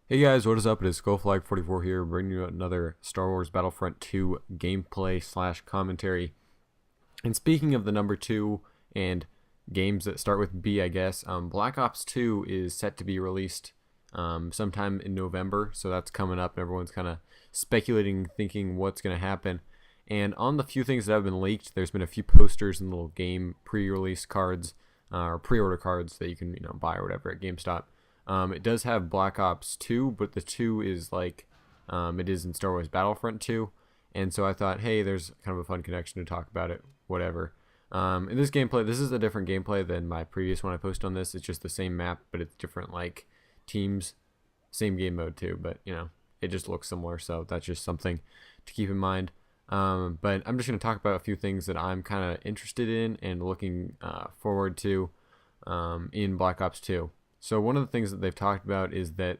Hey guys, what is up? It is SkullFlag44 here, bringing you another Star Wars Battlefront 2 gameplay slash commentary. And speaking of the number 2 and games that start with B, I guess, Black Ops 2 is set to be released sometime in November, so that's coming up. Everyone's kind of speculating, thinking what's going to happen. And on the few things that have been leaked, there's been a few posters and little game pre-release cards or pre-order cards that you can buy or whatever at GameStop. It does have Black Ops 2, but the 2 is like it is in Star Wars Battlefront 2. And so I thought, hey, there's kind of a fun connection to talk about it, whatever. In this gameplay, this is a different gameplay than my previous one I posted on this. It's just the same map, but it's different, like, teams. Same game mode, too, but, it just looks similar, so that's just something to keep in mind. But I'm just going to talk about a few things that I'm kind of interested in and looking forward to in Black Ops 2. So one of the things that they've talked about is that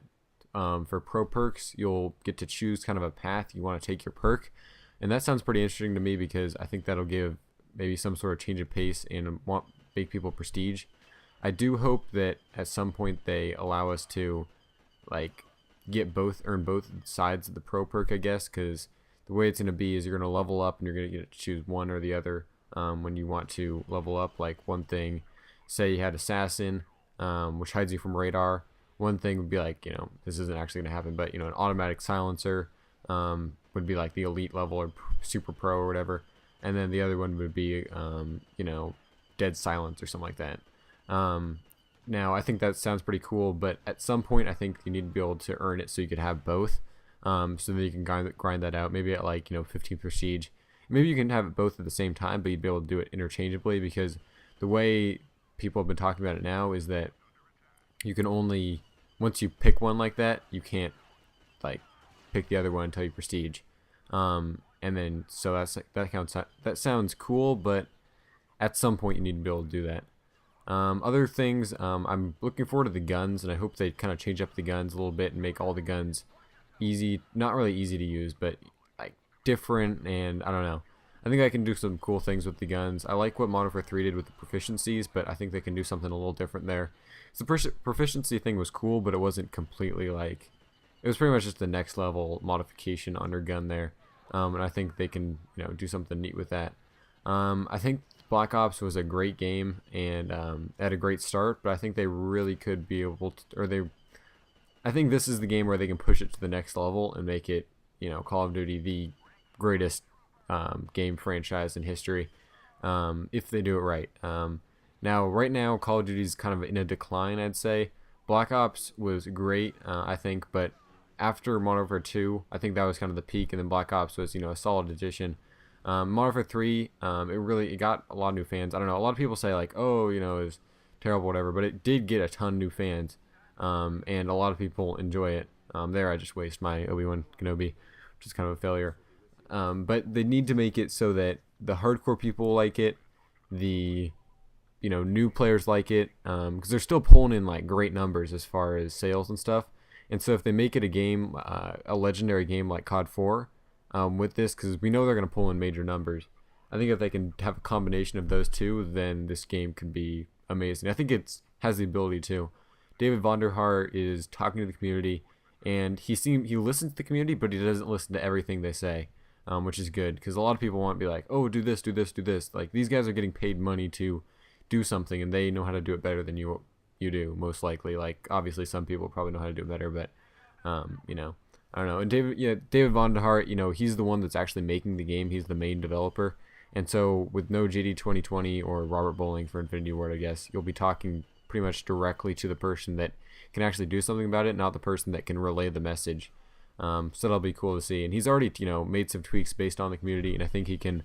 for pro perks, you'll get to choose kind of a path you want to take your perk. And that sounds pretty interesting to me because I think that'll give maybe some sort of change of pace and make people prestige. I do hope that at some point they allow us to like earn both sides of the pro perk, I guess, because the way it's going to be is you're going to level up and you're going to get to choose one or the other when you want to level up. Like one thing, say you had Assassin, which hides you from radar. One thing would be like, this isn't actually going to happen, but, an automatic silencer would be like the elite level or super pro or whatever. And then the other one would be, dead silence or something like that. Now, I think that sounds pretty cool, but at some point, I think you need to be able to earn it so you could have both, so that you can grind that out. Maybe at like, 15 prestige. Maybe you can have it both at the same time, but you'd be able to do it interchangeably because the way people have been talking about it now is that you can only, once you pick one like that, you can't like pick the other one until you prestige. And then so that sounds cool, but at some point you need to be able to do that. Other things, I'm looking forward to the guns, and I hope they kind of change up the guns a little bit and make all the guns easy, not really easy to use, but like different. And I don't know, I think I can do some cool things with the guns. I like what Modern Warfare 3 did with the proficiencies, but I think they can do something a little different there. So the proficiency thing was cool, but it wasn't completely like, it was pretty much just the next level modification under gun there. And I think they can, do something neat with that. I think Black Ops was a great game and had a great start, but I think they really could be able to, I think this is the game where they can push it to the next level and make it, Call of Duty the greatest game franchise in history, if they do it right. Now, right now, Call of Duty is kind of in a decline, I'd say. Black Ops was great, I think, but after Modern Warfare 2, I think that was kind of the peak, and then Black Ops was, a solid addition. Modern Warfare 3, it got a lot of new fans. I don't know, a lot of people say like, oh, it was terrible, whatever, but it did get a ton of new fans, and a lot of people enjoy it. There, I just waste my Obi-Wan Kenobi, which is kind of a failure. But they need to make it so that the hardcore people like it, the new players like it, because they're still pulling in like great numbers as far as sales and stuff. And so if they make it a game, a legendary game like COD 4, with this, because we know they're going to pull in major numbers, I think if they can have a combination of those two, then this game could be amazing. I think it has the ability to. David Vonderhaar is talking to the community, and he listens to the community, but he doesn't listen to everything they say. Which is good, because a lot of people want to be like, oh, do this, do this, do this. Like, these guys are getting paid money to do something, and they know how to do it better than you do, most likely. Like, obviously, some people probably know how to do it better, but, I don't know. And David Vonderhaar, he's the one that's actually making the game. He's the main developer. And so, with no JD 2020 or Robert Bowling for Infinity Ward, I guess, you'll be talking pretty much directly to the person that can actually do something about it, not the person that can relay the message. So that'll be cool to see. And he's already, made some tweaks based on the community, and I think he can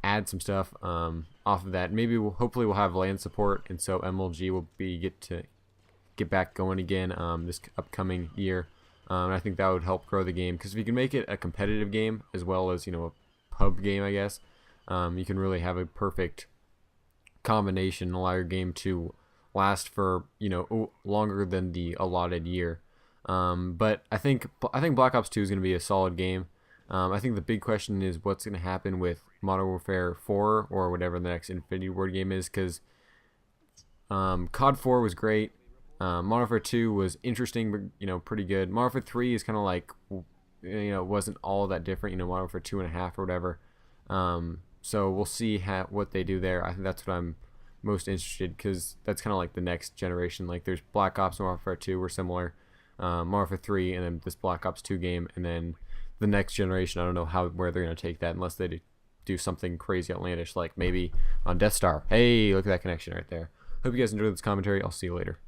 add some stuff off of that. Maybe hopefully we'll have land support, and so MLG will get back going again this upcoming year. And I think that would help grow the game, because if you can make it a competitive game as well as a pub game, I guess, you can really have a perfect combination, allow your game to last for longer than the allotted year. But I think Black Ops 2 is going to be a solid game. I think the big question is what's going to happen with Modern Warfare 4 or whatever the next Infinity Ward game is, because COD 4 was great. Modern Warfare 2 was interesting, but pretty good. Modern Warfare 3 is kind of like, wasn't all that different. Modern Warfare 2.5 or whatever. So we'll see what they do there. I think that's what I'm most interested, because that's kind of like the next generation. Like there's Black Ops and Modern Warfare 2 were similar, Modern Warfare 3, and then this Black Ops 2 game, and then the next generation. I don't know where they're gonna take that unless they do something crazy outlandish, like maybe on Death Star. Hey, look at that connection right there. Hope you guys enjoyed this commentary. I'll see you later.